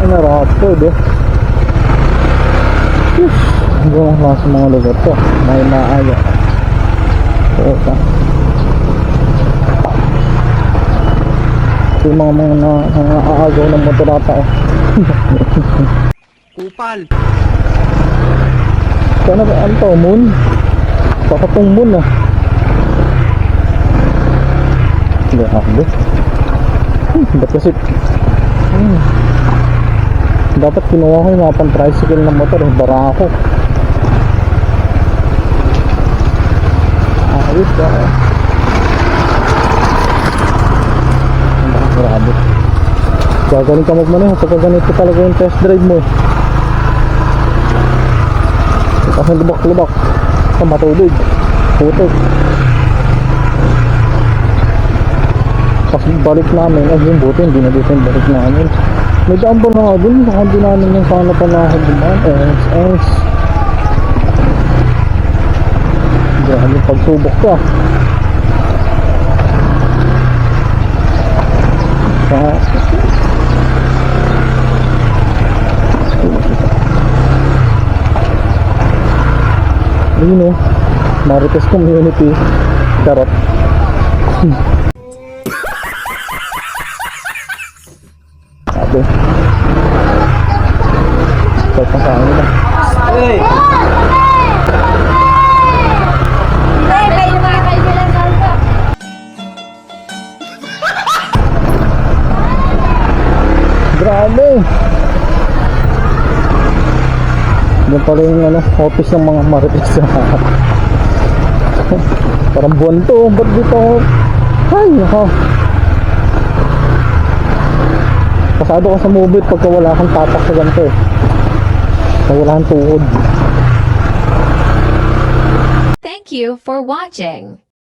Rapid eh. Hindi ang klase mga lugar to. May maaya. Oo pa. Ito yung mga naaagaw ng motorata eh. Kupal. Sana ba ano to? Moon? Pakatong moon ah. Grabe. Ba't kasi dapat kinuha ko yung mga pan-tricycle ng motor eh. Bara ako. Ayos ba eh. Grabe. Gagaling ka magmaneho pagka ganito talaga yung test drive mo. Kasi lubak-lubak sa matubig. Putik. Kasi balik namin, yung buti hindi na dito yung balik namin. May daan ba na dun? Baka hindi namin yung sana panahon dumaan. Ens. Grabe yung pagsubok ka. Ayun o, Marites Community Charot. Sabi start na kain nila. Hey! Grabe. Yan pala yung office ng mga Marites. Parang buwan to. Ba't dito? Ay, naka. Pasado ka sa movie pagka wala kang tatak sa ganito eh. Wala kang tuhod. Thank you for watching.